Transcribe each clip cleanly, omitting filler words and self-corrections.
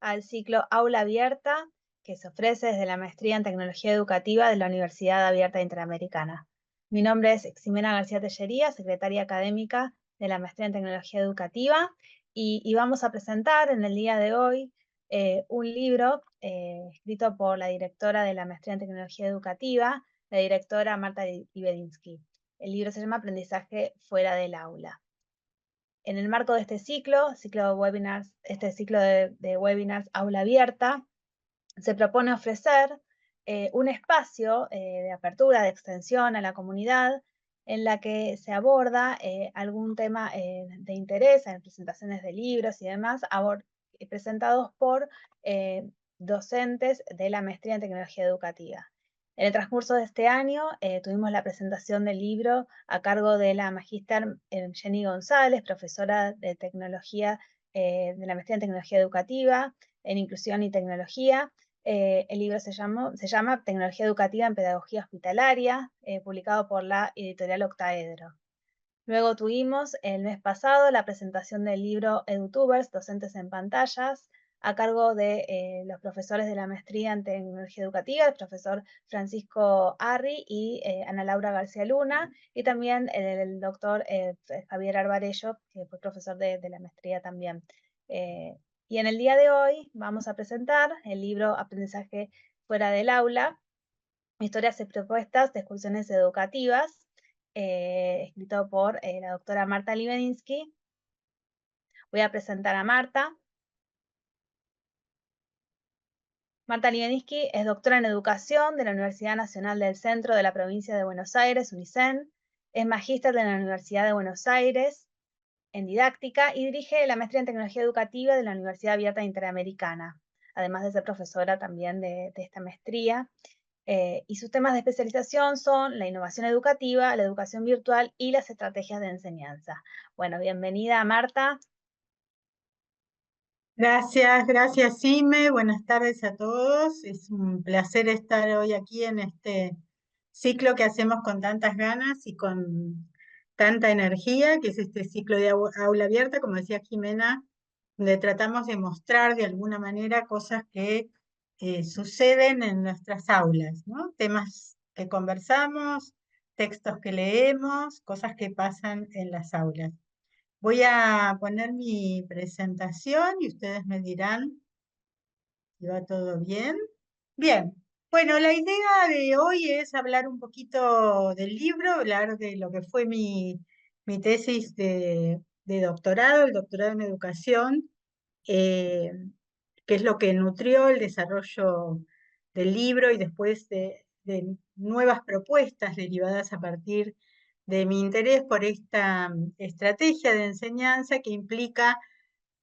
al ciclo Aula Abierta que se ofrece desde la Maestría en Tecnología Educativa de la Universidad Abierta Interamericana. Mi nombre es Ximena García Tellería, secretaria académica de la Maestría en Tecnología Educativa, y vamos a presentar en el día de hoy un libro escrito por la directora de la Maestría en Tecnología Educativa, la directora Marta Ibedinsky. El libro se llama Aprendizaje fuera del aula. En el marco de este ciclo de webinars, de webinars Aula Abierta, se propone ofrecer un espacio de apertura, de extensión a la comunidad, en la que se aborda algún tema de interés en presentaciones de libros y demás, presentados por docentes de la Maestría en Tecnología Educativa. En el transcurso de este año tuvimos la presentación del libro a cargo de la magíster Jenny González, profesora de Tecnología de la Maestría en Tecnología Educativa, en Inclusión y Tecnología. El libro se llama Tecnología Educativa en Pedagogía Hospitalaria, publicado por la editorial Octaedro. Luego tuvimos el mes pasado la presentación del libro EduTubers, Docentes en Pantallas, a cargo de los profesores de la Maestría en Tecnología Educativa, el profesor Francisco Arri y Ana Laura García Luna, y también el doctor Javier Arbarello, que fue profesor de la Maestría también. Y en el día de hoy vamos a presentar el libro Aprendizaje fuera del aula, historias y propuestas de excursiones educativas, escrito por la doctora Marta Libedinsky. Voy a presentar a Marta. Marta Libedinsky es doctora en Educación de la Universidad Nacional del Centro de la Provincia de Buenos Aires, UNICEN. Es magíster de la Universidad de Buenos Aires en Didáctica y dirige la Maestría en Tecnología Educativa de la Universidad Abierta Interamericana, además de ser profesora también de esta maestría. Y sus temas de especialización son la innovación educativa, la educación virtual y las estrategias de enseñanza. Bueno, bienvenida Marta. Gracias, Sime. Buenas tardes a todos. Es un placer estar hoy aquí en este ciclo que hacemos con tantas ganas y con tanta energía, que es este ciclo de aula abierta, como decía Jimena, donde tratamos de mostrar de alguna manera cosas que suceden en nuestras aulas, ¿no? Temas que conversamos, textos que leemos, cosas que pasan en las aulas. Voy a poner mi presentación y ustedes me dirán si va todo bien. Bien, bueno, la idea de hoy es hablar un poquito del libro, hablar de lo que fue mi tesis de doctorado, el doctorado en educación, eh, que es lo que nutrió el desarrollo del libro y después de nuevas propuestas derivadas a partir de mi interés por esta estrategia de enseñanza que implica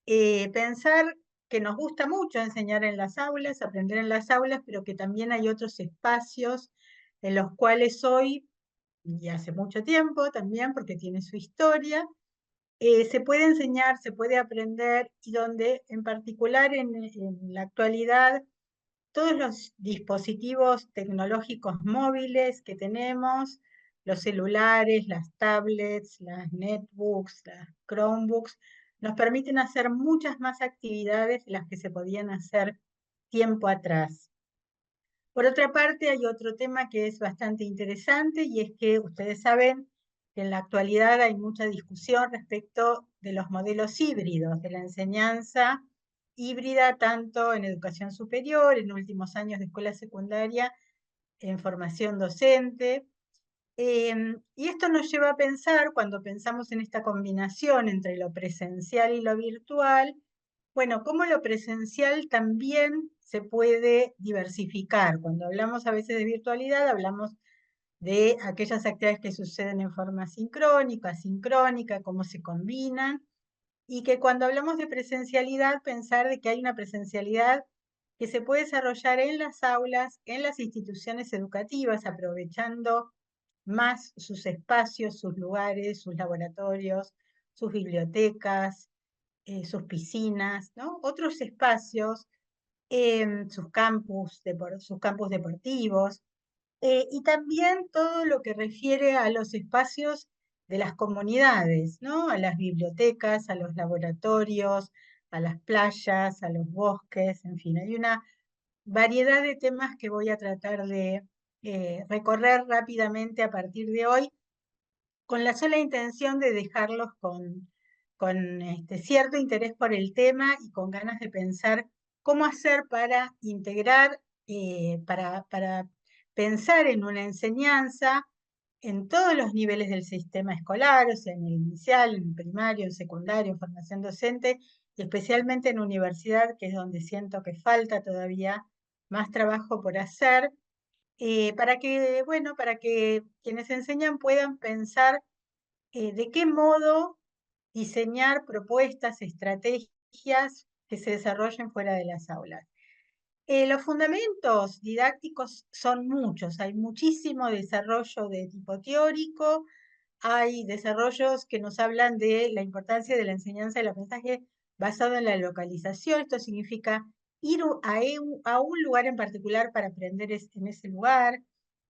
pensar que nos gusta mucho enseñar en las aulas, aprender en las aulas, pero que también hay otros espacios en los cuales hoy, y hace mucho tiempo también, porque tiene su historia, se puede enseñar, se puede aprender, y donde en particular en la actualidad todos los dispositivos tecnológicos móviles que tenemos, los celulares, las tablets, las netbooks, las Chromebooks, nos permiten hacer muchas más actividades de las que se podían hacer tiempo atrás. Por otra parte, hay otro tema que es bastante interesante y es que ustedes saben que en la actualidad hay mucha discusión respecto de los modelos híbridos, de la enseñanza híbrida, tanto en educación superior, en últimos años de escuela secundaria, en formación docente. Y esto nos lleva a pensar, cuando pensamos en esta combinación entre lo presencial y lo virtual, bueno, cómo lo presencial también se puede diversificar. Cuando hablamos a veces de virtualidad, hablamos de aquellas actividades que suceden en forma sincrónica, asincrónica, cómo se combinan, y que cuando hablamos de presencialidad, pensar de que hay una presencialidad que se puede desarrollar en las aulas, en las instituciones educativas, aprovechando más sus espacios, sus lugares, sus laboratorios, sus bibliotecas, sus piscinas, ¿no? Otros espacios, sus campus deportivos, y también todo lo que refiere a los espacios de las comunidades, ¿no? A las bibliotecas, a los laboratorios, a las playas, a los bosques, en fin, hay una variedad de temas que voy a tratar de recorrer rápidamente a partir de hoy, con la sola intención de dejarlos con cierto interés por el tema y con ganas de pensar cómo hacer para integrar, para pensar en una enseñanza en todos los niveles del sistema escolar, o sea, en el inicial, en el primario, en secundario, en formación docente, y especialmente en universidad, que es donde siento que falta todavía más trabajo por hacer, bueno, para que quienes enseñan puedan pensar de qué modo diseñar propuestas, estrategias que se desarrollen fuera de las aulas. Los fundamentos didácticos son muchos, hay muchísimo desarrollo de tipo teórico, hay desarrollos que nos hablan de la importancia de la enseñanza y el aprendizaje basado en la localización. Esto significa ir a un lugar en particular para aprender en ese lugar,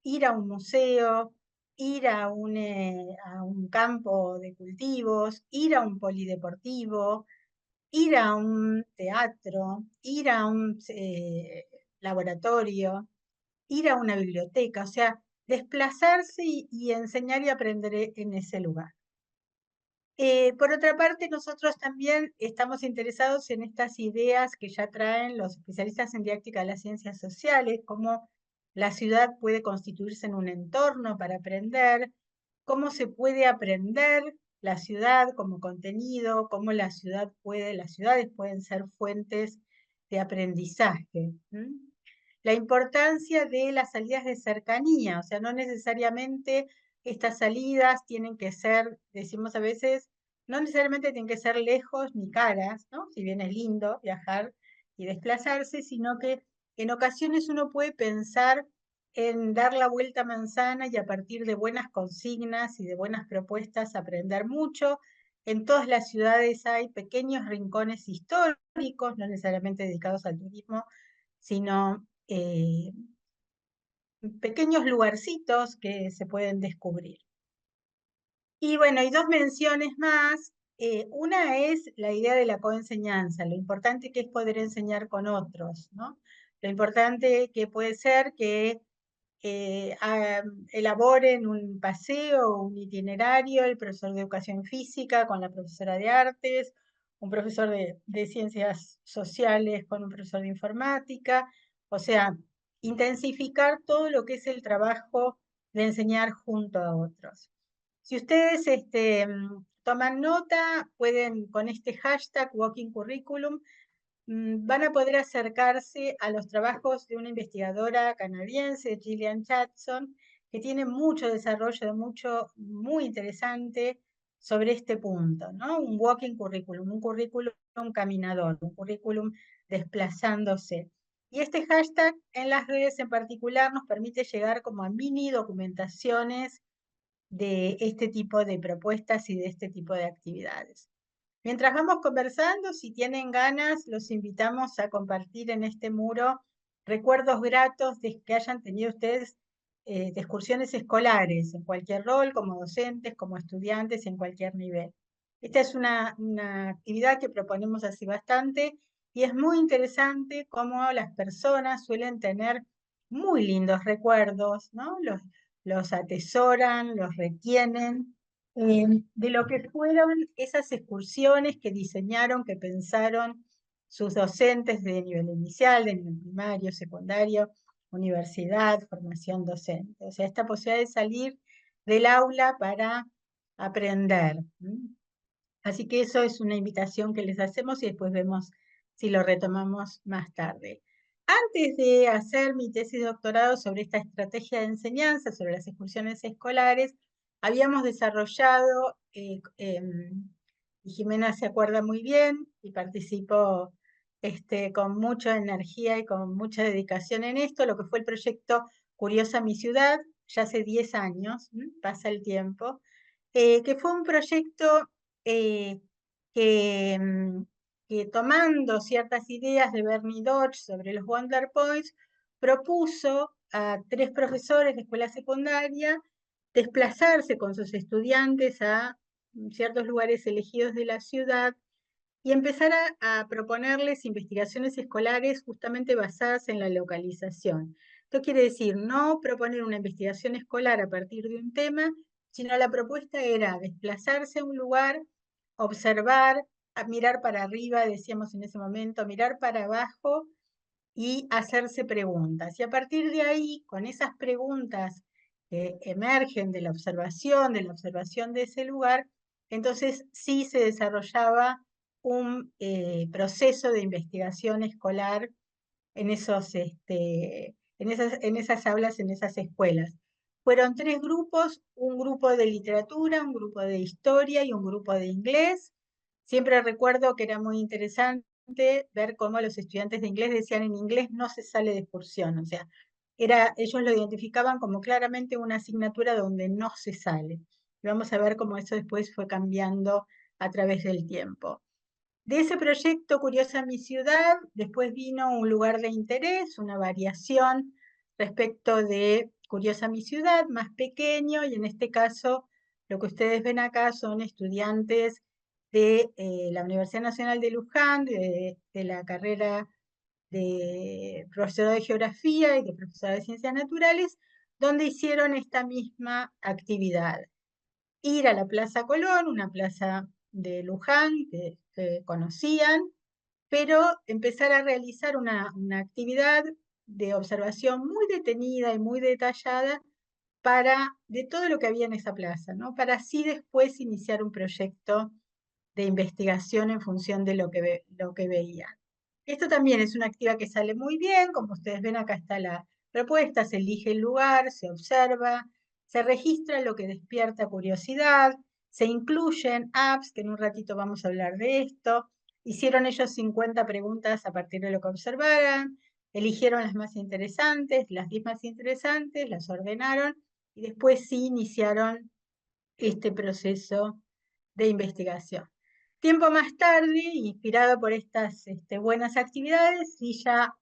ir a un museo, ir a un campo de cultivos, ir a un polideportivo, ir a un teatro, ir a un laboratorio, ir a una biblioteca, o sea, desplazarse y enseñar y aprender en ese lugar. Por otra parte, nosotros también estamos interesados en estas ideas que ya traen los especialistas en didáctica de las ciencias sociales, cómo la ciudad puede constituirse en un entorno para aprender, cómo se puede aprender la ciudad como contenido, cómo las ciudades pueden ser fuentes de aprendizaje. La importancia de las salidas de cercanía, o sea, no necesariamente estas salidas tienen que ser, decimos a veces, no necesariamente tienen que ser lejos ni caras, ¿no? Si bien es lindo viajar y desplazarse, sino que en ocasiones uno puede pensar en dar la vuelta a manzana y a partir de buenas consignas y de buenas propuestas aprender mucho. En todas las ciudades hay pequeños rincones históricos, no necesariamente dedicados al turismo, sino pequeños lugarcitos que se pueden descubrir. Y bueno, hay dos menciones más. Una es la idea de la coenseñanza, lo importante que es poder enseñar con otros, ¿no? Lo importante que puede ser que elaboren un paseo, un itinerario, el profesor de educación física con la profesora de artes, un profesor de ciencias sociales con un profesor de informática, o sea, intensificar todo lo que es el trabajo de enseñar junto a otros. Si ustedes toman nota, pueden con este hashtag Walking Curriculum van a poder acercarse a los trabajos de una investigadora canadiense, Gillian Jackson, que tiene mucho desarrollo, muy interesante sobre este punto, ¿no? Un walking curriculum, un currículum caminador, un currículum desplazándose. Y este hashtag en las redes en particular nos permite llegar como a mini documentaciones de este tipo de propuestas y de este tipo de actividades. Mientras vamos conversando, si tienen ganas, los invitamos a compartir en este muro recuerdos gratos que hayan tenido ustedes de excursiones escolares, en cualquier rol, como docentes, como estudiantes, en cualquier nivel. Esta es una actividad que proponemos así bastante y es muy interesante cómo las personas suelen tener muy lindos recuerdos, ¿no? Los atesoran, los retienen de lo que fueron esas excursiones que diseñaron, que pensaron sus docentes de nivel inicial, de nivel primario, secundario, universidad, formación docente. O sea, esta posibilidad de salir del aula para aprender. Así que eso es una invitación que les hacemos y después vemos si lo retomamos más tarde. Antes de hacer mi tesis de doctorado sobre esta estrategia de enseñanza, sobre las excursiones escolares, habíamos desarrollado, y Jimena se acuerda muy bien, y participó con mucha energía y con mucha dedicación en esto, lo que fue el proyecto Curiosa Mi Ciudad, ya hace 10 años, pasa el tiempo, que fue un proyecto eh, que, que tomando ciertas ideas de Bernie Dodge sobre los Wonder Points, propuso a 3 profesores de escuela secundaria desplazarse con sus estudiantes a ciertos lugares elegidos de la ciudad y empezar a proponerles investigaciones escolares justamente basadas en la localización. Esto quiere decir, no proponer una investigación escolar a partir de un tema, sino la propuesta era desplazarse a un lugar, observar, mirar para arriba, decíamos en ese momento, mirar para abajo y hacerse preguntas. Y a partir de ahí, con esas preguntas que emergen de la observación de ese lugar, entonces sí se desarrollaba un proceso de investigación escolar en en esas aulas, en esas escuelas. Fueron 3 grupos, un grupo de literatura, un grupo de historia y un grupo de inglés. Siempre recuerdo que era muy interesante ver cómo los estudiantes de inglés decían en inglés no se sale de excursión, o sea, ellos lo identificaban como claramente una asignatura donde no se sale. Y vamos a ver cómo eso después fue cambiando a través del tiempo. De ese proyecto Curiosa mi ciudad, después vino un lugar de interés, una variación respecto de Curiosa mi ciudad, más pequeño, y en este caso lo que ustedes ven acá son estudiantes de la Universidad Nacional de Luján, de la carrera de profesor de geografía y de profesor de ciencias naturales, donde hicieron esta misma actividad. Ir a la Plaza Colón, una plaza de Luján que conocían, pero empezar a realizar una actividad de observación muy detenida y muy detallada de todo lo que había en esa plaza, ¿no? Para así después iniciar un proyecto de investigación en función de lo que veían. Esto también es una actividad que sale muy bien, como ustedes ven acá está la propuesta, se elige el lugar, se observa, se registra lo que despierta curiosidad, se incluyen apps, que en un ratito vamos a hablar de esto, hicieron ellos 50 preguntas a partir de lo que observaran, eligieron las más interesantes, las 10 más interesantes, las ordenaron y después sí iniciaron este proceso de investigación. Tiempo más tarde, inspirado por estas buenas actividades, sí ya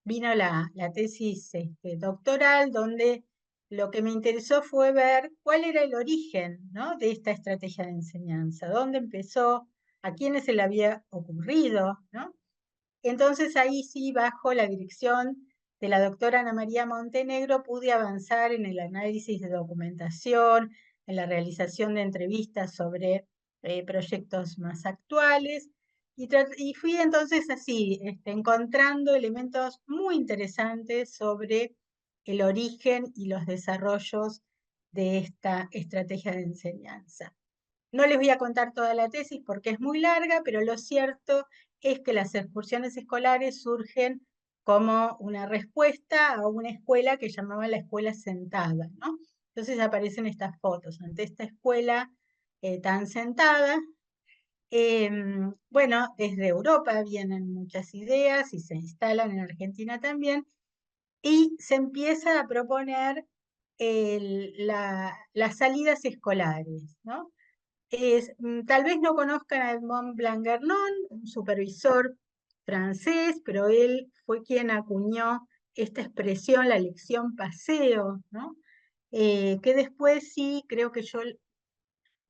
vino la tesis doctoral, donde lo que me interesó fue ver cuál era el origen, ¿no?, de esta estrategia de enseñanza, dónde empezó, a quiénes se le había ocurrido, ¿no? Entonces ahí sí, bajo la dirección de la doctora Ana María Montenegro, pude avanzar en el análisis de documentación, en la realización de entrevistas sobre proyectos más actuales, y fui entonces así, encontrando elementos muy interesantes sobre el origen y los desarrollos de esta estrategia de enseñanza. No les voy a contar toda la tesis porque es muy larga, pero lo cierto es que las excursiones escolares surgen como una respuesta a una escuela que llamaban la escuela sentada, ¿no? Entonces aparecen estas fotos ante esta escuela tan sentada. Bueno, desde Europa vienen muchas ideas y se instalan en Argentina también, y se empieza a proponer las salidas escolares, ¿no? Tal vez no conozcan a Edmond Blanguernon, un supervisor francés, pero él fue quien acuñó esta expresión, la lección paseo, ¿no? Que después sí, creo que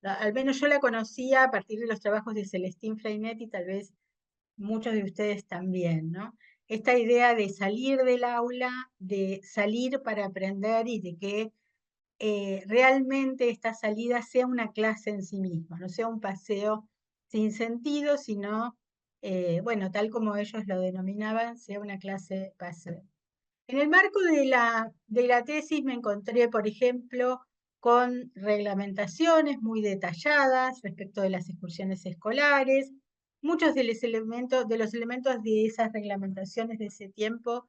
al menos yo la conocía a partir de los trabajos de Celestín Freinet y tal vez muchos de ustedes también, ¿no? Esta idea de salir del aula, de salir para aprender y de que realmente esta salida sea una clase en sí misma, no sea un paseo sin sentido, sino, bueno, tal como ellos lo denominaban, sea una clase paseo. En el marco de la tesis me encontré, por ejemplo, con reglamentaciones muy detalladas respecto de las excursiones escolares. Muchos de los elementos de esas reglamentaciones de ese tiempo,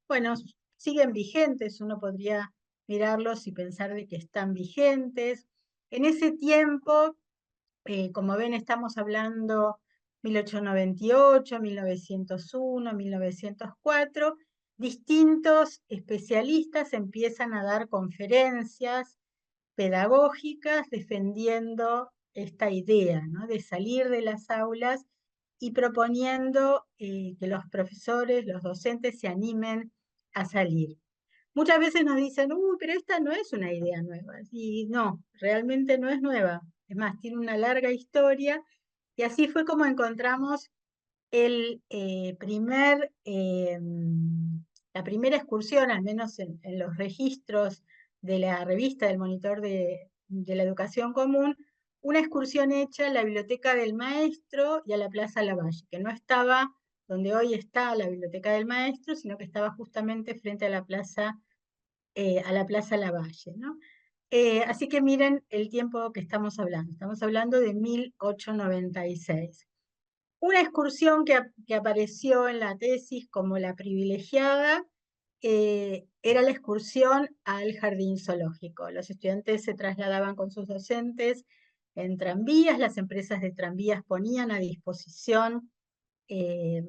bueno, siguen vigentes, uno podría mirarlos y pensar de que están vigentes. En ese tiempo, como ven, estamos hablando 1898, 1901, 1904, distintos especialistas empiezan a dar conferencias pedagógicas defendiendo esta idea, ¿no?, de salir de las aulas y proponiendo que los profesores, los docentes se animen a salir. Muchas veces nos dicen, uy, pero esta no es una idea nueva. Y no, realmente no es nueva. Es más, tiene una larga historia Y así fue como encontramos el la primera excursión, al menos en los registros de la revista del Monitor de la Educación Común, una excursión hecha a la Biblioteca del Maestro y a la Plaza Lavalle, que no estaba donde hoy está la Biblioteca del Maestro, sino que estaba justamente frente a la Plaza Lavalle, ¿no? Así que miren el tiempo que estamos hablando de 1896. Una excursión que apareció en la tesis como la privilegiada era la excursión al jardín zoológico. Los estudiantes se trasladaban con sus docentes en tranvías, las empresas de tranvías ponían a disposición eh,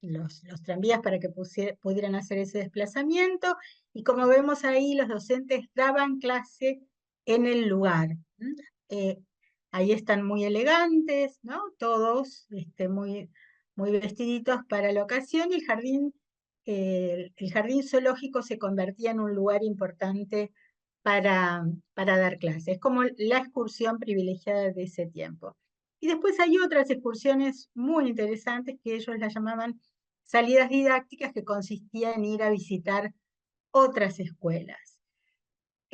los tranvías para que pudieran hacer ese desplazamiento, y como vemos ahí, los docentes daban clase en el lugar. Eh, Ahí están muy elegantes, ¿no? Todos muy vestiditos para la ocasión, y el jardín zoológico se convertía en un lugar importante para dar clases. Es como la excursión privilegiada de ese tiempo. Y después hay otras excursiones muy interesantes que ellos las llamaban salidas didácticas, que consistía en ir a visitar otras escuelas.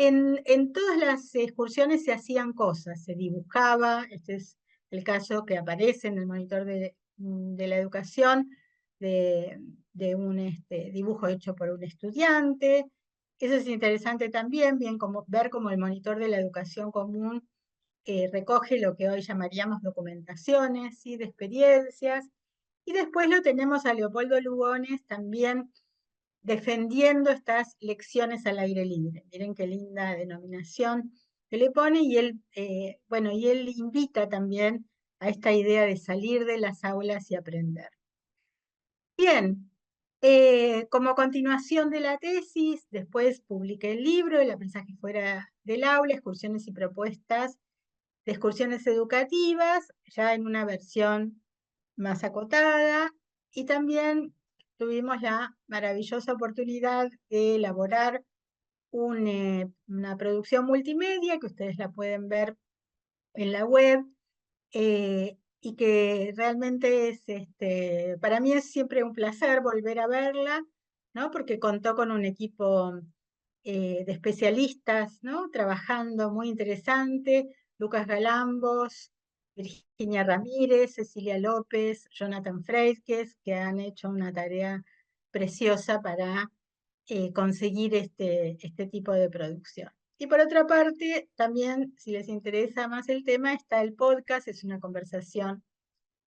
En todas las excursiones se hacían cosas, se dibujaba, este es el caso que aparece en el monitor de la educación, de, de un dibujo hecho por un estudiante. Eso es interesante también, bien como, ver cómo el monitor de la educación común recoge lo que hoy llamaríamos documentaciones, ¿sí?, de experiencias. Y después lo tenemos a Leopoldo Lugones también defendiendo estas lecciones al aire libre. Miren qué linda denominación que le pone, y él, bueno, y él invita también a esta idea de salir de las aulas y aprender. Bien, como continuación de la tesis, después publiqué el libro, El aprendizaje fuera del aula, excursiones y propuestas de excursiones educativas, ya en una versión más acotada, y también tuvimos la maravillosa oportunidad de elaborar una producción multimedia, que ustedes la pueden ver en la web, y que realmente para mí es siempre un placer volver a verla, ¿no? Porque contó con un equipo de especialistas, ¿no?, trabajando muy interesante: Lucas Galambos, Virginia Ramírez, Cecilia López, Jonathan Freisques, que han hecho una tarea preciosa para conseguir este tipo de producción. Y por otra parte, también, si les interesa más el tema, está el podcast, es una conversación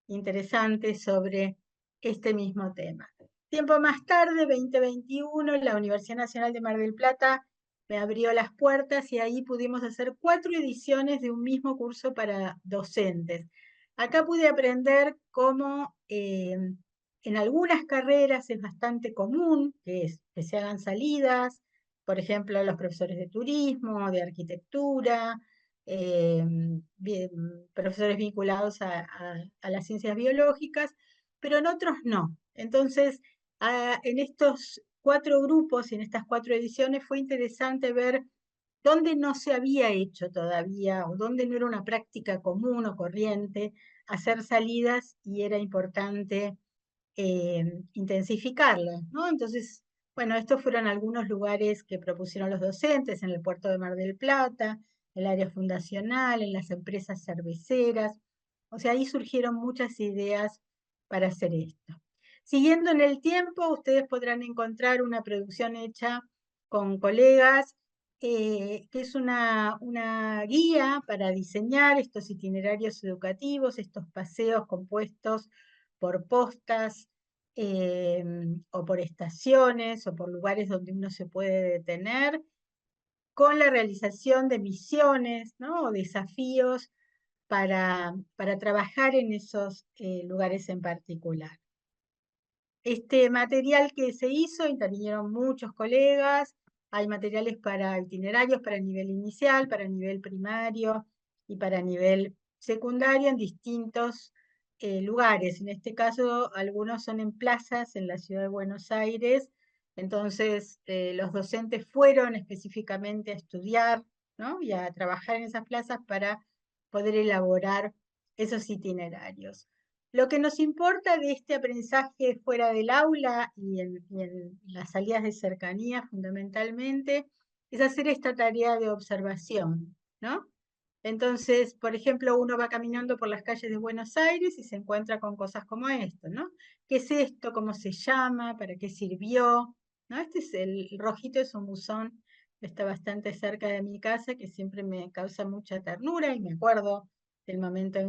interesante sobre este mismo tema. Tiempo más tarde, 2021, la Universidad Nacional de Mar del Plata me abrió las puertas, y ahí pudimos hacer 4 ediciones de un mismo curso para docentes. Acá pude aprender cómo en algunas carreras es bastante común que se hagan salidas, por ejemplo, los profesores de turismo, de arquitectura, eh, profesores vinculados a las ciencias biológicas, pero en otros no. Entonces, en estos 4 grupos y en estas 4 ediciones fue interesante ver dónde no se había hecho todavía, o dónde no era una práctica común o corriente hacer salidas, y era importante intensificarlas, ¿no? Entonces, bueno, estos fueron algunos lugares que propusieron los docentes: en el puerto de Mar del Plata, el área fundacional, en las empresas cerveceras. O sea, ahí surgieron muchas ideas para hacer esto. Siguiendo en el tiempo, ustedes podrán encontrar una producción hecha con colegas, que es una guía para diseñar estos itinerarios educativos, estos paseos compuestos por postas, o por estaciones, o por lugares donde uno se puede detener, con la realización de misiones, ¿no?, o desafíos para trabajar en esos lugares en particular. Este material que se hizo, intervinieron muchos colegas. Hay materiales para itinerarios para nivel inicial, para nivel primario y para nivel secundario en distintos lugares. En este caso, algunos son en plazas en la ciudad de Buenos Aires. Entonces, los docentes fueron específicamente a estudiar, ¿no?, y a trabajar en esas plazas para poder elaborar esos itinerarios. Lo que nos importa de este aprendizaje fuera del aula y en las salidas de cercanía fundamentalmente es hacer esta tarea de observación, ¿no? Entonces, por ejemplo, uno va caminando por las calles de Buenos Aires y se encuentra con cosas como esto, ¿no? ¿Qué es esto? ¿Cómo se llama? ¿Para qué sirvió? ¿No? Este es el rojito, es un buzón que está bastante cerca de mi casa, que siempre me causa mucha ternura y me acuerdo del momento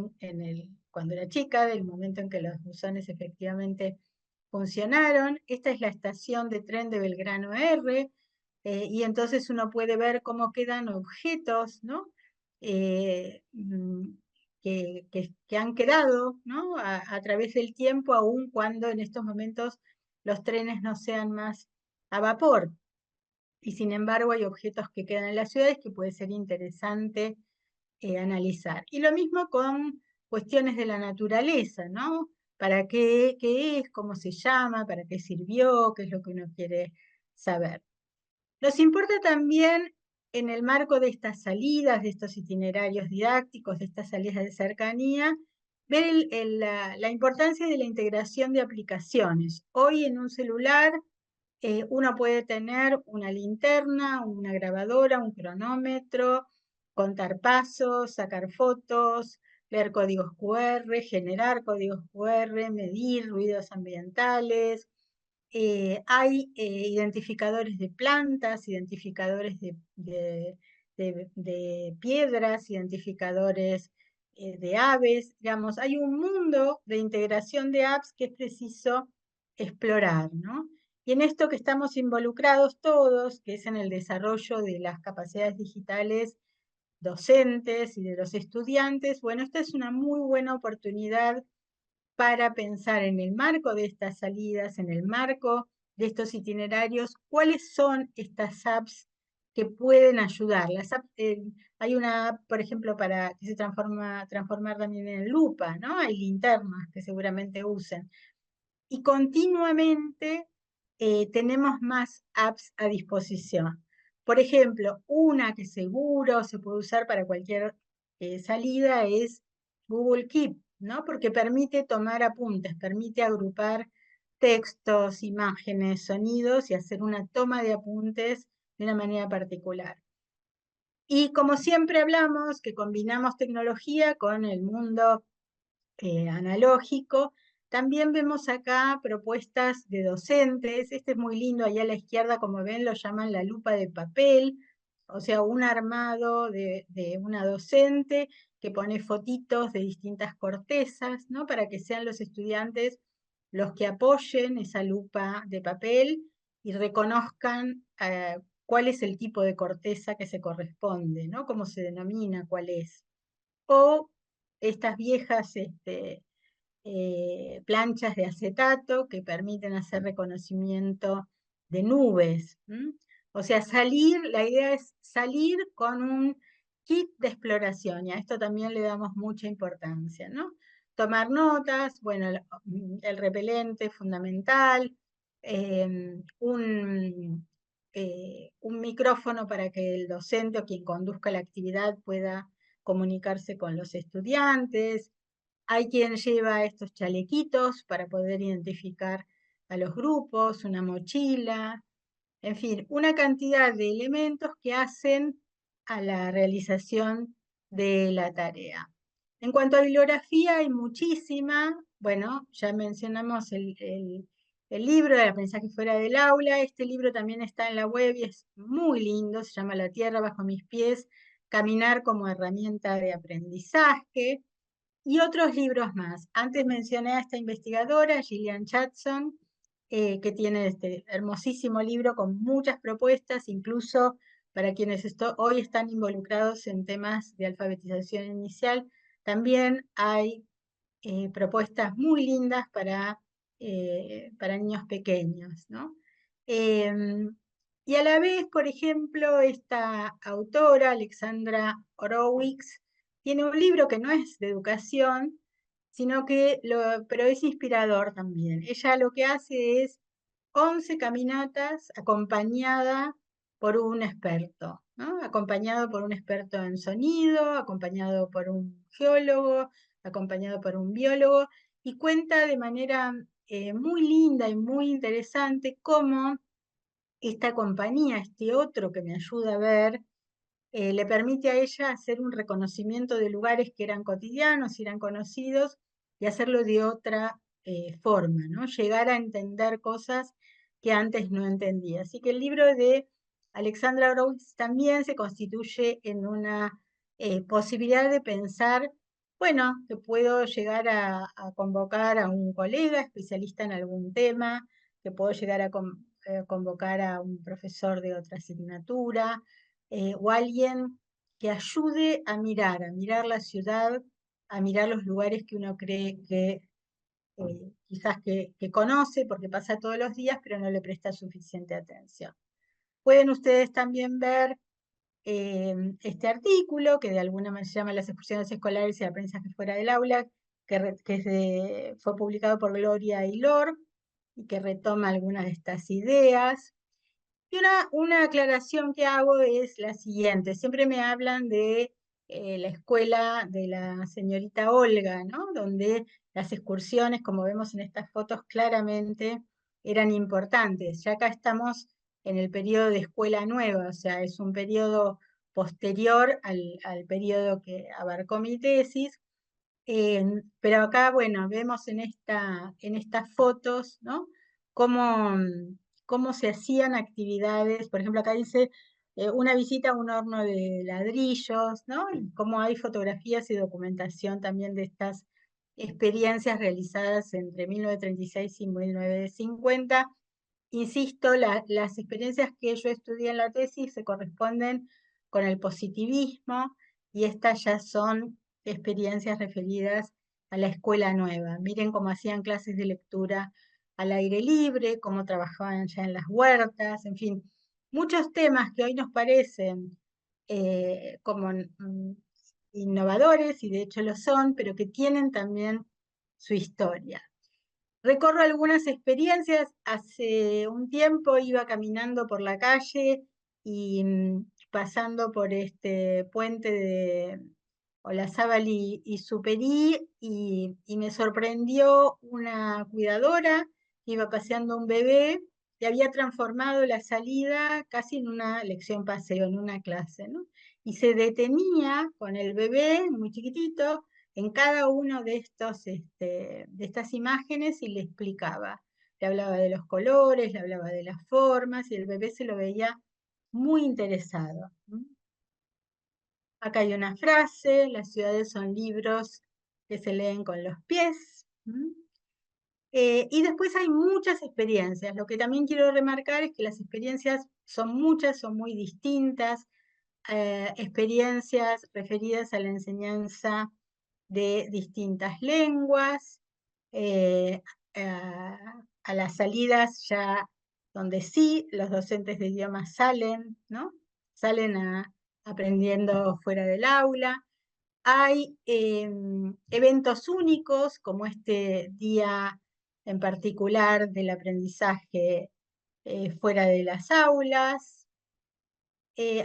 cuando era chica, del momento en que los buzones efectivamente funcionaron. Esta es la estación de tren de Belgrano R, y entonces uno puede ver cómo quedan objetos, ¿no? Que han quedado, ¿no? A través del tiempo, aun cuando en estos momentos los trenes no sean más a vapor. Y sin embargo hay objetos que quedan en las ciudades que puede ser interesante analizar. Y lo mismo con cuestiones de la naturaleza, ¿no? ¿Para qué es? ¿Cómo se llama? ¿Para qué sirvió? ¿Qué es lo que uno quiere saber? Nos importa también, en el marco de estas salidas, de estos itinerarios didácticos, de estas salidas de cercanía, ver la importancia de la integración de aplicaciones. Hoy en un celular uno puede tener una linterna, una grabadora, un cronómetro, contar pasos, sacar fotos, leer códigos QR, generar códigos QR, medir ruidos ambientales. Hay identificadores de plantas, identificadores de piedras, identificadores de aves, digamos, hay un mundo de integración de apps que es preciso explorar, ¿no? Y en esto que estamos involucrados todos, que es en el desarrollo de las capacidades digitales docentes y de los estudiantes, bueno, esta es una muy buena oportunidad para pensar en el marco de estas salidas, en el marco de estos itinerarios, cuáles son estas apps que pueden ayudar. Hay una app, por ejemplo, para que se transformar también en lupa, ¿no? Hay linternas que seguramente usen. Y continuamente tenemos más apps a disposición. Por ejemplo, una que seguro se puede usar para cualquier salida es Google Keep, ¿no? Porque permite tomar apuntes, permite agrupar textos, imágenes, sonidos y hacer una toma de apuntes de una manera particular. Y como siempre hablamos, que combinamos tecnología con el mundo analógico. También vemos acá propuestas de docentes. Este es muy lindo, allá a la izquierda, como ven, lo llaman la lupa de papel, o sea, un armado de una docente que pone fotitos de distintas cortezas, ¿no? Para que sean los estudiantes los que apoyen esa lupa de papel y reconozcan cuál es el tipo de corteza que se corresponde, ¿no? Cómo se denomina, cuál es. O estas viejas planchas de acetato que permiten hacer reconocimiento de nubes. O sea, la idea es salir con un kit de exploración, y a esto también le damos mucha importancia, ¿no? Tomar notas, bueno, el repelente fundamental, un micrófono para que el docente o quien conduzca la actividad pueda comunicarse con los estudiantes. Hay quien lleva estos chalequitos para poder identificar a los grupos, una mochila, en fin, una cantidad de elementos que hacen a la realización de la tarea. En cuanto a bibliografía, hay muchísima. Bueno, ya mencionamos el libro de aprendizaje fuera del aula. Este libro también está en la web y es muy lindo. Se llama La tierra bajo mis pies, caminar como herramienta de aprendizaje. Y otros libros más. Antes mencioné a esta investigadora, Gillian Chatson, que tiene este hermosísimo libro con muchas propuestas, incluso para quienes hoy están involucrados en temas de alfabetización inicial. También hay propuestas muy lindas para niños pequeños, ¿no? Y a la vez, por ejemplo, esta autora, Alexandra Horowitz, tiene un libro que no es de educación, pero es inspirador también. Ella lo que hace es 11 caminatas acompañada por un experto, ¿no? Acompañado por un experto en sonido, acompañado por un geólogo, acompañado por un biólogo, y cuenta de manera muy linda y muy interesante cómo esta compañía, este otro que me ayuda a ver, le permite a ella hacer un reconocimiento de lugares que eran cotidianos, eran conocidos, y hacerlo de otra forma, ¿no? Llegar a entender cosas que antes no entendía. Así que el libro de Alexandra Horowitz también se constituye en una posibilidad de pensar, bueno, que puedo llegar a convocar a un colega especialista en algún tema, que puedo llegar a convocar a un profesor de otra asignatura, o alguien que ayude a mirar la ciudad, a mirar los lugares que uno cree que quizás que conoce porque pasa todos los días, pero no le presta suficiente atención. Pueden ustedes también ver este artículo, que de alguna manera se llama Las excursiones escolares y el aprendizaje fuera del aula, fue publicado por Gloria Aylor y que retoma algunas de estas ideas. Y una aclaración que hago es la siguiente. Siempre me hablan de la escuela de la señorita Olga, ¿no? Donde las excursiones, como vemos en estas fotos, claramente eran importantes. Ya acá estamos en el periodo de escuela nueva, o sea, es un periodo posterior al periodo que abarcó mi tesis. Pero acá, bueno, vemos en estas fotos, ¿no? Cómo, cómo se hacían actividades. Por ejemplo, acá dice una visita a un horno de ladrillos, ¿no? Y cómo hay fotografías y documentación también de estas experiencias realizadas entre 1936 y 1950. Insisto, las experiencias que yo estudié en la tesis se corresponden con el positivismo, y estas ya son experiencias referidas a la escuela nueva. Miren cómo hacían clases de lectura al aire libre, cómo trabajaban ya en las huertas, en fin, muchos temas que hoy nos parecen como innovadores, y de hecho lo son, pero que tienen también su historia. Recorro algunas experiencias. Hace un tiempo iba caminando por la calle y pasando por este puente de Olazábal y Superí, y me sorprendió una cuidadora que iba paseando un bebé y había transformado la salida casi en una lección paseo, en una clase, ¿no? Y se detenía con el bebé muy chiquitito en cada uno de estas imágenes y le explicaba. Le hablaba de los colores, le hablaba de las formas, y el bebé se lo veía muy interesado. Acá hay una frase: las ciudades son libros que se leen con los pies. Y después hay muchas experiencias. Lo que también quiero remarcar es que las experiencias son muchas, son muy distintas. Experiencias referidas a la enseñanza de distintas lenguas, eh, a las salidas ya donde sí los docentes de idiomas salen, ¿no? Salen aprendiendo fuera del aula. Hay eventos únicos, como este día en particular del aprendizaje fuera de las aulas.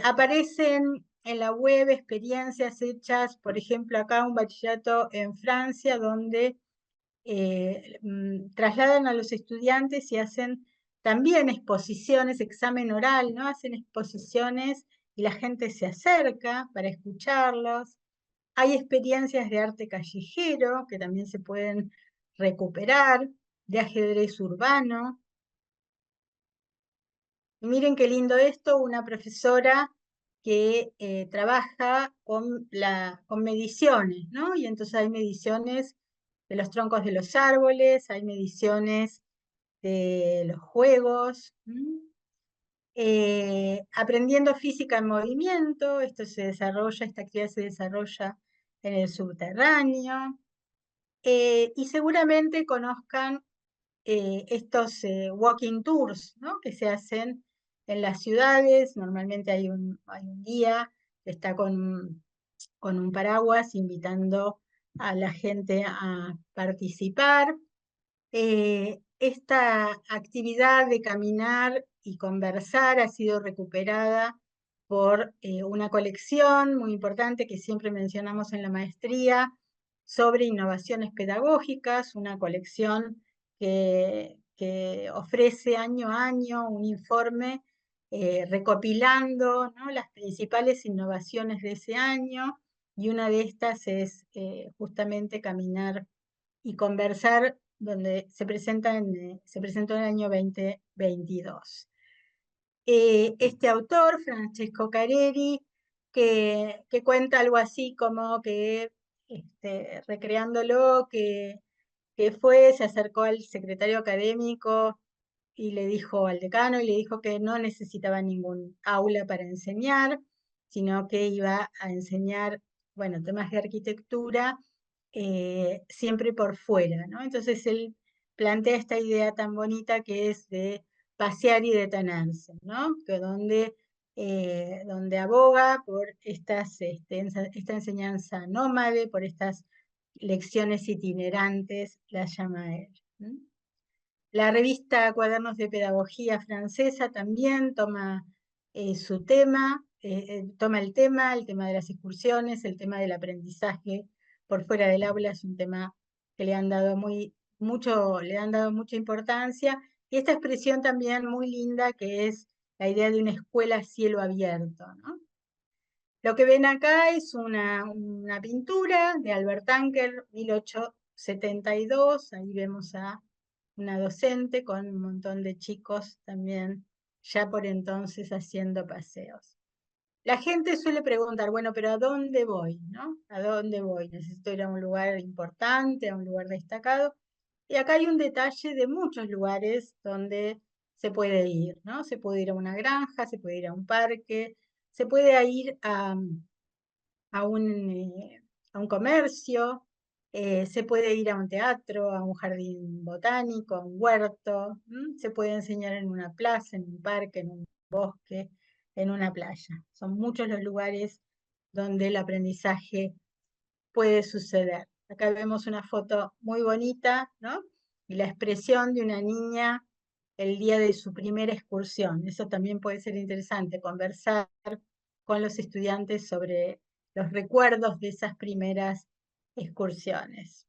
Aparecen en la web experiencias hechas, por ejemplo, acá un bachillerato en Francia, donde trasladan a los estudiantes y hacen también exposiciones, examen oral, ¿no? Hacen exposiciones y la gente se acerca para escucharlos. Hay experiencias de arte callejero que también se pueden recuperar, de ajedrez urbano. Y miren qué lindo esto, una profesora que trabaja con mediciones, ¿no? Y entonces hay mediciones de los troncos de los árboles, hay mediciones de los juegos. Aprendiendo física en movimiento, esta actividad se desarrolla en el subterráneo. Y seguramente conozcan estos walking tours, ¿no? Que se hacen en las ciudades. Normalmente hay un guía que está con un paraguas invitando a la gente a participar. Esta actividad de caminar y conversar ha sido recuperada por una colección muy importante que siempre mencionamos en la maestría, sobre innovaciones pedagógicas, una colección que ofrece año a año un informe recopilando, ¿no?, las principales innovaciones de ese año, y una de estas es justamente Caminar y Conversar, donde se presentó en el año 2022. Este autor, Francesco Careri, que cuenta algo así como que, recreándolo, que se acercó al secretario académico y le dijo al decano, y le dijo que no necesitaba ningún aula para enseñar, sino que iba a enseñar, bueno, temas de arquitectura, siempre por fuera, ¿no? Entonces él plantea esta idea tan bonita que es de pasear y detenerse, ¿no? Que donde aboga por esta enseñanza nómade, por estas lecciones itinerantes, las llama él. La revista Cuadernos de Pedagogía Francesa también toma su tema, toma el tema de las excursiones, el tema del aprendizaje por fuera del aula, es un tema que le han dado mucha importancia, y esta expresión también muy linda que es la idea de una escuela a cielo abierto, ¿no? Lo que ven acá es una pintura de Albert Anker, 1872, ahí vemos a una docente con un montón de chicos también ya por entonces haciendo paseos. La gente suele preguntar, bueno, pero ¿a dónde voy? ¿No? ¿A dónde voy? Necesito ir a un lugar importante, a un lugar destacado. Y acá hay un detalle de muchos lugares donde se puede ir, ¿no? Se puede ir a una granja, se puede ir a un parque, se puede ir a un comercio, se puede ir a un teatro, a un jardín botánico, a un huerto, se puede enseñar en una plaza, en un parque, en un bosque, en una playa. Son muchos los lugares donde el aprendizaje puede suceder. Acá vemos una foto muy bonita, ¿no? Y la expresión de una niña el día de su primera excursión. Eso también puede ser interesante, conversar con los estudiantes sobre los recuerdos de esas primeras excursiones.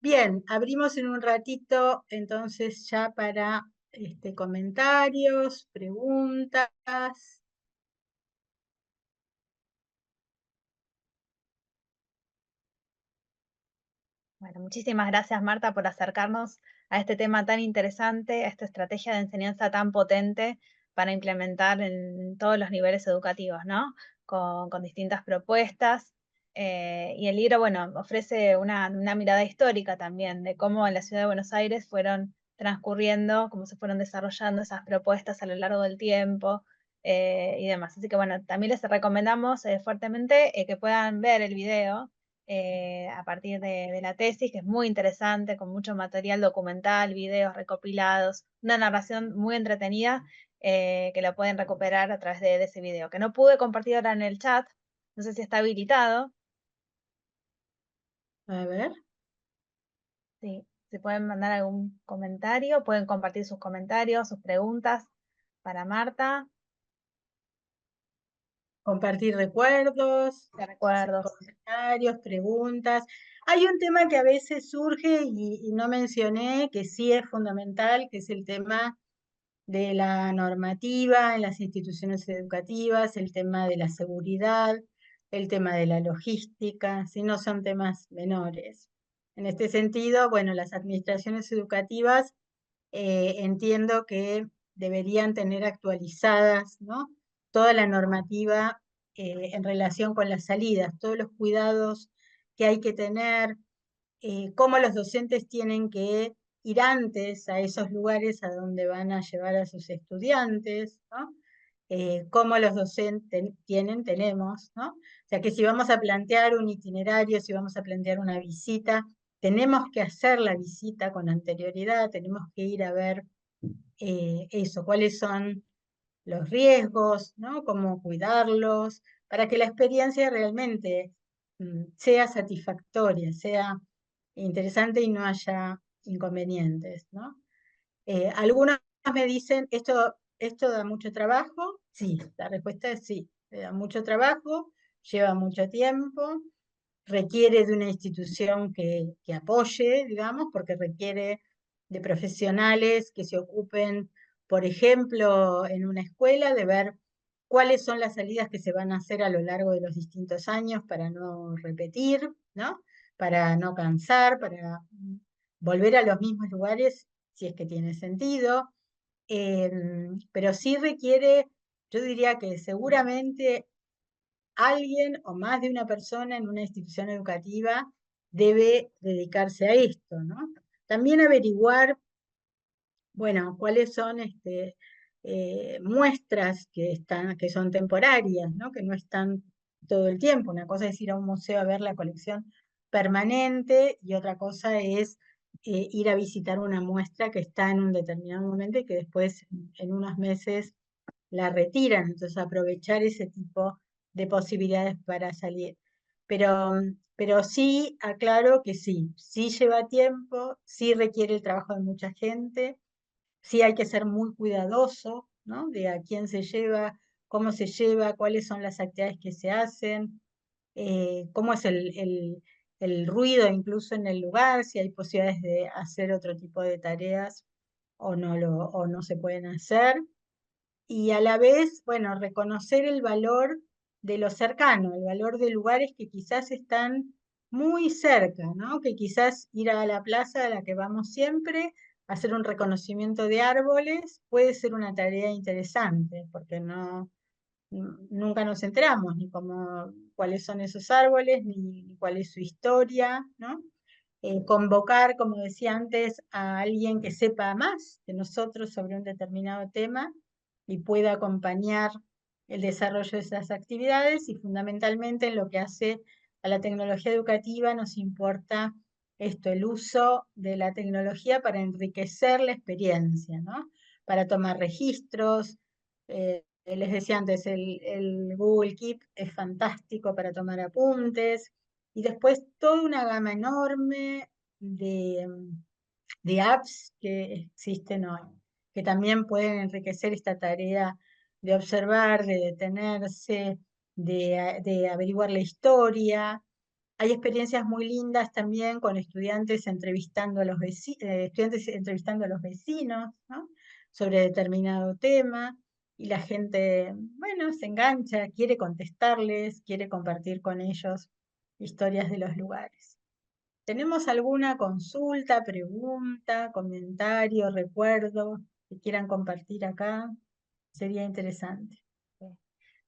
Bien, abrimos en un ratito entonces ya para comentarios, preguntas. Bueno, muchísimas gracias, Marta, por acercarnos a este tema tan interesante, a esta estrategia de enseñanza tan potente para implementar en todos los niveles educativos, ¿no? Con distintas propuestas. Y el libro, bueno, ofrece una mirada histórica también de cómo en la ciudad de Buenos Aires fueron transcurriendo, cómo se fueron desarrollando esas propuestas a lo largo del tiempo, y demás. Así que, bueno, también les recomendamos fuertemente que puedan ver el video a partir de la tesis, que es muy interesante, con mucho material documental, videos recopilados, una narración muy entretenida, que la pueden recuperar a través de ese video, que no pude compartir ahora en el chat, no sé si está habilitado. A ver. Sí, si pueden mandar algún comentario, pueden compartir sus comentarios, sus preguntas para Marta, Compartir recuerdos, de hacer recuerdos. comentarios, preguntas. Hay un tema que a veces surge y no mencioné, que sí es fundamental, que es el tema de la normativa en las instituciones educativas, el tema de la seguridad, el tema de la logística, si no son temas menores. En este sentido, bueno, las administraciones educativas entiendo que deberían tener actualizadas, ¿no?, toda la normativa en relación con las salidas, todos los cuidados que hay que tener, cómo los docentes tienen que ir antes a esos lugares a donde van a llevar a sus estudiantes, ¿no? Cómo los docentes tenemos, ¿no? O sea, que si vamos a plantear un itinerario, si vamos a plantear una visita, tenemos que hacer la visita con anterioridad, tenemos que ir a ver eso, cuáles son los riesgos, ¿no? Cómo cuidarlos, para que la experiencia realmente sea satisfactoria, sea interesante y no haya inconvenientes, ¿no? Algunos me dicen, ¿esto da mucho trabajo? Sí, la respuesta es sí, da mucho trabajo, lleva mucho tiempo, requiere de una institución que apoye, digamos, porque requiere de profesionales que se ocupen, por ejemplo, en una escuela, de ver cuáles son las salidas que se van a hacer a lo largo de los distintos años para no repetir, ¿no? Para no cansar, para volver a los mismos lugares si es que tiene sentido. Pero sí requiere, yo diría que seguramente alguien o más de una persona en una institución educativa debe dedicarse a esto, ¿no? También averiguar, bueno, cuáles son muestras que son temporarias, ¿no? Que no están todo el tiempo. Una cosa es ir a un museo a ver la colección permanente y otra cosa es ir a visitar una muestra que está en un determinado momento y que después en unos meses la retiran. Entonces aprovechar ese tipo de posibilidades para salir. Pero sí, aclaro que sí, sí lleva tiempo, sí requiere el trabajo de mucha gente, sí hay que ser muy cuidadoso, ¿no? De a quién se lleva, cómo se lleva, cuáles son las actividades que se hacen, cómo es el ruido incluso en el lugar, si hay posibilidades de hacer otro tipo de tareas o no se pueden hacer. Y a la vez, bueno, reconocer el valor de lo cercano, el valor de lugares que quizás están muy cerca, ¿no? Que quizás ir a la plaza a la que vamos siempre, hacer un reconocimiento de árboles, puede ser una tarea interesante, porque nunca nos enteramos ni cómo, cuáles son esos árboles, ni cuál es su historia, ¿no? Convocar, como decía antes, a alguien que sepa más que nosotros sobre un determinado tema y pueda acompañar el desarrollo de esas actividades, y fundamentalmente en lo que hace a la tecnología educativa nos importa esto, el uso de la tecnología para enriquecer la experiencia, ¿no? Para tomar registros. Les decía antes, el Google Keep es fantástico para tomar apuntes, y después toda una gama enorme de, de apps que existen hoy, que también pueden enriquecer esta tarea de observar, de detenerse, de averiguar la historia. Hay experiencias muy lindas también con estudiantes entrevistando a los estudiantes entrevistando a los vecinos, ¿no? Sobre determinado tema, y la gente, bueno, se engancha, quiere contestarles, quiere compartir con ellos historias de los lugares. ¿Tenemos alguna consulta, pregunta, comentario, recuerdo que quieran compartir acá? Sería interesante.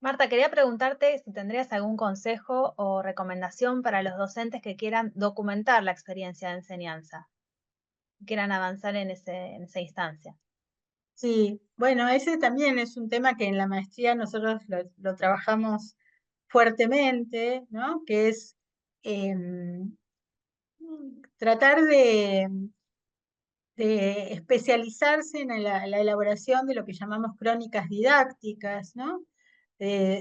Marta, quería preguntarte si tendrías algún consejo o recomendación para los docentes que quieran documentar la experiencia de enseñanza, que quieran avanzar en esa instancia. Sí, bueno, ese también es un tema que en la maestría nosotros lo trabajamos fuertemente, ¿no? Que es em, tratar de especializarse en la elaboración de lo que llamamos crónicas didácticas, ¿no?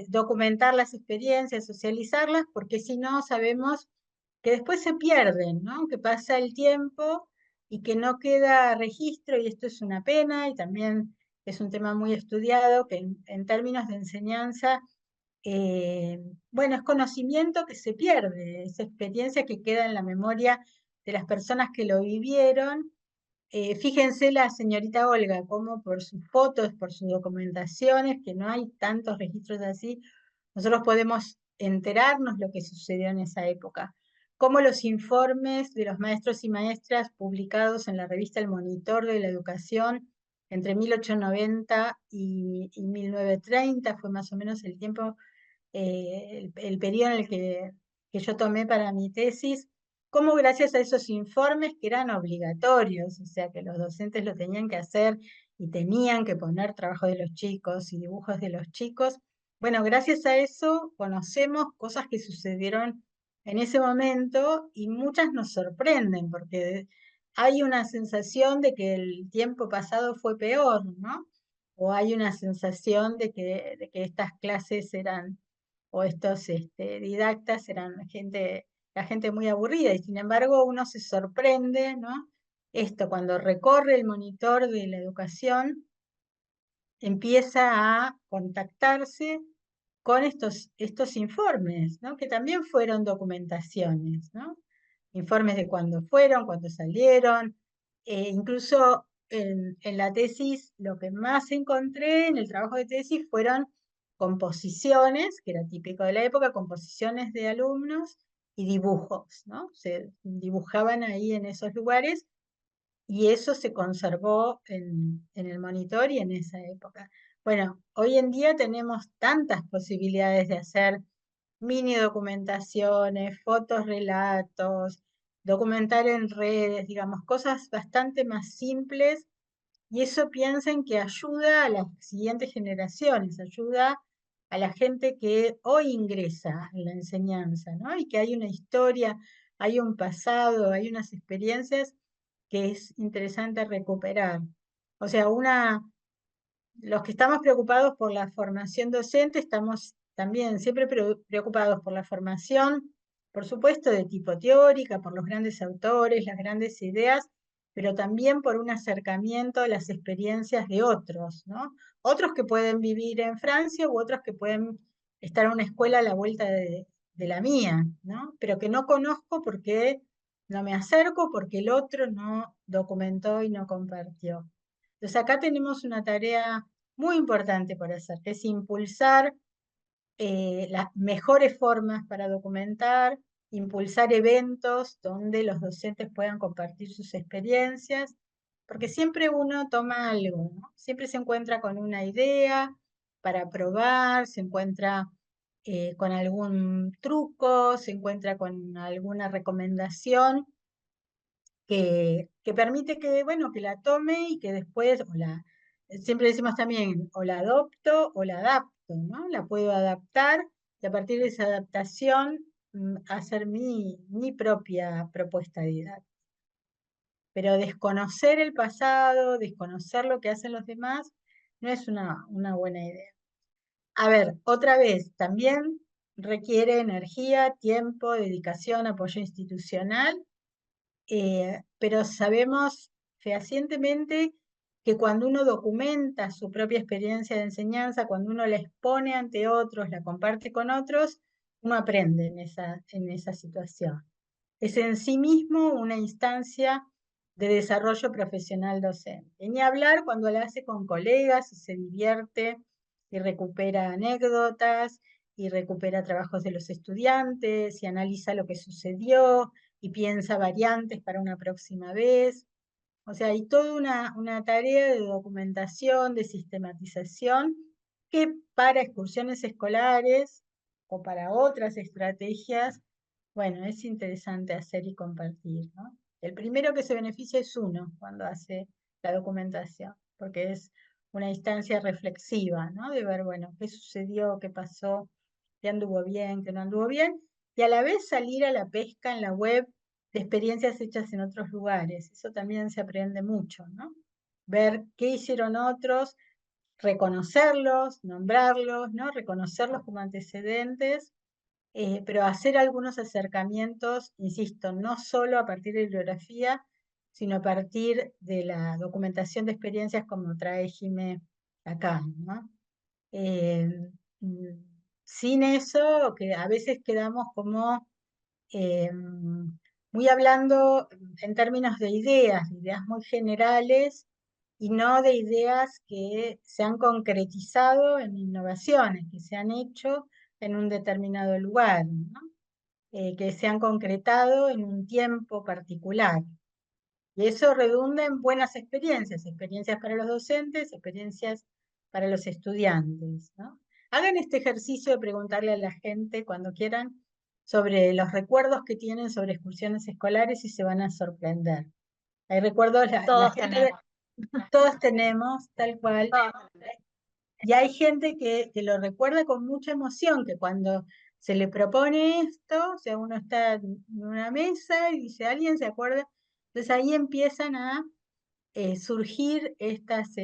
Documentar las experiencias, socializarlas, porque si no sabemos que después se pierden, ¿no? Que pasa el tiempo y que no queda registro, y esto es una pena, y también es un tema muy estudiado, que en términos de enseñanza, eh, bueno, es conocimiento que se pierde, es experiencia que queda en la memoria de las personas que lo vivieron. Fíjense la señorita Olga, como por sus fotos, por sus documentaciones, que no hay tantos registros así, nosotros podemos enterarnos lo que sucedió en esa época. Como los informes de los maestros y maestras publicados en la revista El Monitor de la Educación entre 1890 y 1930, fue más o menos el tiempo, el periodo en el que yo tomé para mi tesis, cómo gracias a esos informes que eran obligatorios, o sea que los docentes lo tenían que hacer y tenían que poner trabajo de los chicos y dibujos de los chicos, bueno, gracias a eso conocemos cosas que sucedieron en ese momento, y muchas nos sorprenden porque hay una sensación de que el tiempo pasado fue peor, ¿no? O hay una sensación de que estas clases eran, o estos didactas eran la gente muy aburrida, y sin embargo uno se sorprende, ¿no? Esto, cuando recorre el monitor de la educación, empieza a contactarse con estos informes, ¿no? Que también fueron documentaciones, ¿no? Informes de cuándo fueron, cuándo salieron, incluso en la tesis, lo que más encontré en el trabajo de tesis fueron composiciones, que era típico de la época, composiciones de alumnos y dibujos, ¿no? Se dibujaban ahí en esos lugares y eso se conservó en el monitor y en esa época. Bueno, hoy en día tenemos tantas posibilidades de hacer mini documentaciones, fotos, relatos, documentar en redes, digamos, cosas bastante más simples, y eso piensen que ayuda a las siguientes generaciones, ayuda a la gente que hoy ingresa en la enseñanza, ¿no? Y que hay una historia, hay un pasado, hay unas experiencias que es interesante recuperar. O sea, los que estamos preocupados por la formación docente, estamos también siempre preocupados por la formación, por supuesto, de tipo teórica, por los grandes autores, las grandes ideas, pero también por un acercamiento a las experiencias de otros, ¿no? Otros que pueden vivir en Francia u otros que pueden estar en una escuela a la vuelta de la mía, ¿no? Pero que no conozco porque no me acerco, porque el otro no documentó y no compartió. Entonces acá tenemos una tarea muy importante por hacer, que es impulsar las mejores formas para documentar, impulsar eventos donde los docentes puedan compartir sus experiencias, porque siempre uno toma algo, ¿no? Siempre se encuentra con una idea para probar, se encuentra con algún truco, se encuentra con alguna recomendación que permite que, bueno, que la tome y que después, siempre decimos también, o la adopto o la adapto, ¿no? La puedo adaptar y a partir de esa adaptación hacer mi propia propuesta didáctica. Pero desconocer el pasado, desconocer lo que hacen los demás, no es una buena idea. A ver, otra vez, también requiere energía, tiempo, dedicación, apoyo institucional, pero sabemos fehacientemente que cuando uno documenta su propia experiencia de enseñanza, cuando uno la expone ante otros, la comparte con otros, uno aprende en esa situación. Es en sí mismo una instancia de desarrollo profesional docente. Y ni hablar cuando la hace con colegas y se divierte y recupera anécdotas y recupera trabajos de los estudiantes y analiza lo que sucedió y piensa variantes para una próxima vez. O sea, hay toda una tarea de documentación, de sistematización, que para excursiones escolares o para otras estrategias, bueno, es interesante hacer y compartir, ¿no? El primero que se beneficia es uno cuando hace la documentación, porque es una instancia reflexiva, ¿no? De ver, bueno, qué sucedió, qué pasó, qué anduvo bien, qué no anduvo bien, y a la vez salir a la pesca en la web de experiencias hechas en otros lugares. Eso también se aprende mucho, ¿no? Ver qué hicieron otros, reconocerlos, nombrarlos, ¿no? Reconocerlos como antecedentes, pero hacer algunos acercamientos, insisto, no solo a partir de bibliografía, sino a partir de la documentación de experiencias como trae Jimé acá, ¿no? Eh, mm, Sin eso, que a veces quedamos como eh, muy hablando en términos de ideas muy generales y no de ideas que se han concretizado en innovaciones, que se han hecho en un determinado lugar, ¿no? Que se han concretado en un tiempo particular. Y eso redunda en buenas experiencias, experiencias para los docentes, experiencias para los estudiantes, ¿no? Hagan este ejercicio de preguntarle a la gente cuando quieran sobre los recuerdos que tienen sobre excursiones escolares y se van a sorprender. Hay recuerdos, la Todos gente, tenemos. todos tenemos, tal cual, Todos. y hay gente que lo recuerda con mucha emoción, que cuando se le propone esto, o sea, uno está en una mesa y dice, ¿alguien se acuerda? Entonces ahí empiezan a surgir estas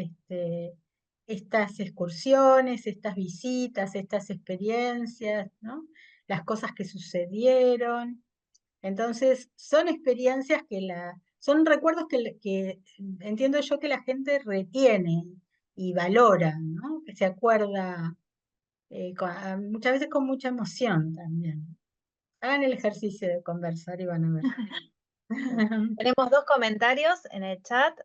excursiones, estas visitas, estas experiencias, ¿no? Las cosas que sucedieron. Entonces, son experiencias son recuerdos que entiendo yo que la gente retiene y valora, ¿no? Que se acuerda muchas veces con mucha emoción también. Hagan el ejercicio de conversar y van a ver. Tenemos dos comentarios en el chat.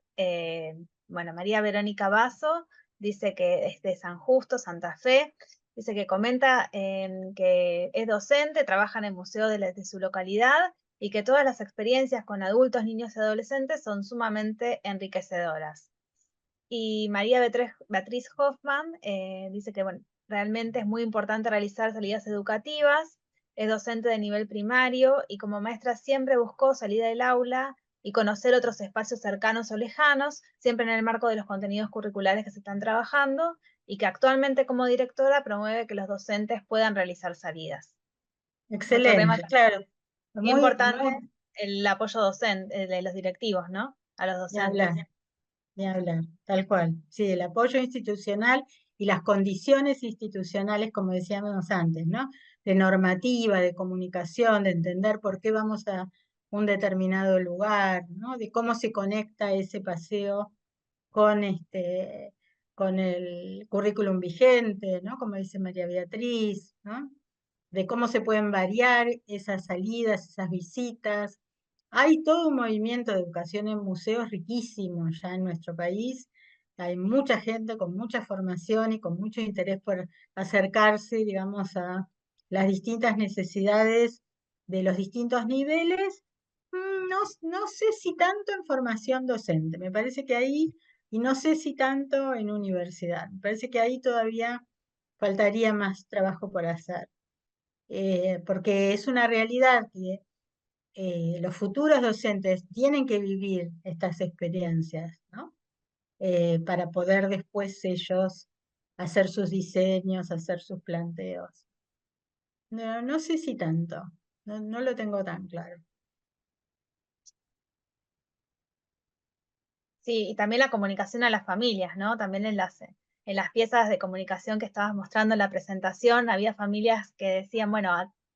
Bueno, María Verónica Basso dice que es de San Justo, Santa Fe. Dice que comenta que es docente, trabaja en el museo de su localidad y que todas las experiencias con adultos, niños y adolescentes son sumamente enriquecedoras. Y María Beatriz Hoffman dice que, bueno, realmente es muy importante realizar salidas educativas, es docente de nivel primario y como maestra siempre buscó salir del aula y conocer otros espacios cercanos o lejanos, siempre en el marco de los contenidos curriculares que se están trabajando, y que actualmente como directora promueve que los docentes puedan realizar salidas. Otro tema Excelente, claro. Muy, importante, muy, el apoyo docente de los directivos, ¿no? A los ni docentes. hablar. Ni hablar, tal cual. Sí, el apoyo institucional y las condiciones institucionales, como decíamos antes, ¿no? De normativa, de comunicación, de entender por qué vamos a un determinado lugar, ¿no? De cómo se conecta ese paseo con con el currículum vigente, ¿no? Como dice María Beatriz, ¿no? De cómo se pueden variar esas salidas, esas visitas. Hay todo un movimiento de educación en museos riquísimo ya en nuestro país. Hay mucha gente con mucha formación y con mucho interés por acercarse, digamos, a las distintas necesidades de los distintos niveles. No, no sé si tanto en formación docente, me parece que ahí, y no sé si tanto en universidad, me parece que ahí todavía faltaría más trabajo por hacer, porque es una realidad que los futuros docentes tienen que vivir estas experiencias, ¿no? Para poder después ellos hacer sus diseños, hacer sus planteos. No, no sé si tanto, no, no lo tengo tan claro. Sí, y también la comunicación a las familias, ¿no? También en las piezas de comunicación que estabas mostrando en la presentación, había familias que decían, bueno,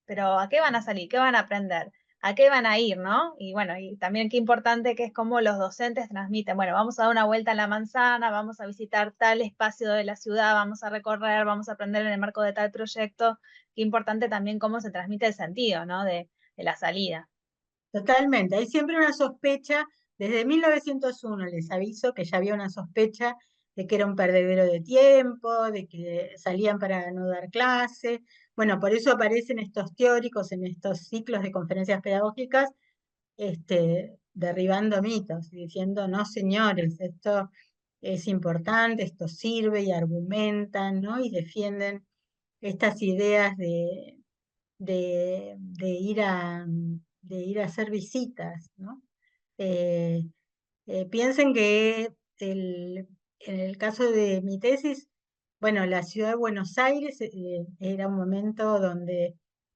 pero ¿a qué van a salir? ¿Qué van a aprender? ¿A qué van a ir, no? Y bueno, y también qué importante que es cómo los docentes transmiten, bueno, vamos a dar una vuelta a la manzana, vamos a visitar tal espacio de la ciudad, vamos a recorrer, vamos a aprender en el marco de tal proyecto. Qué importante también cómo se transmite el sentido, ¿no? De la salida. Totalmente, hay siempre una sospecha, desde 1901 les aviso que ya había una sospecha de que era un perdedero de tiempo, de que salían para no dar clase. Bueno, por eso aparecen estos teóricos en estos ciclos de conferencias pedagógicas, derribando mitos y diciendo, no señores, esto es importante, esto sirve y argumentan, ¿no? Y defienden estas ideas de ir a hacer visitas, ¿no? Eh, Piensen que en el caso de mi tesis, bueno, la ciudad de Buenos Aires era un momento donde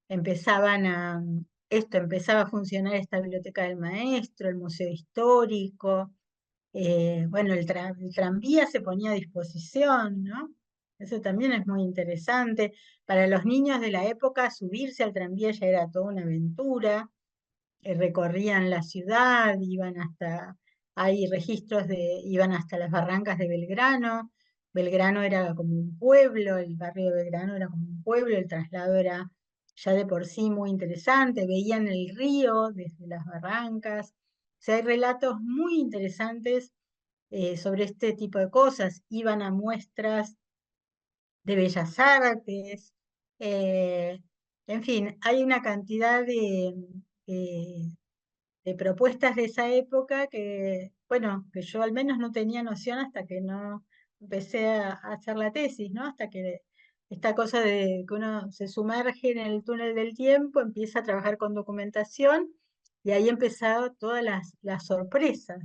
empezaba a funcionar esta biblioteca del maestro, el museo histórico, bueno, el tranvía se ponía a disposición, ¿no? Eso también es muy interesante. Para los niños de la época, subirse al tranvía ya era toda una aventura. Recorrían la ciudad, hay registros iban hasta las barrancas de Belgrano. Belgrano era como un pueblo, el barrio de Belgrano era como un pueblo, el traslado era ya de por sí muy interesante, veían el río desde las barrancas. O sea, hay relatos muy interesantes sobre este tipo de cosas. Iban a muestras de bellas artes, eh, en fin, hay una cantidad eh, de propuestas de esa época que, bueno, que yo al menos no tenía noción hasta que no empecé a hacer la tesis, ¿no? Hasta que esta cosa de que uno se sumerge en el túnel del tiempo, empieza a trabajar con documentación y ahí empezaron todas las sorpresas.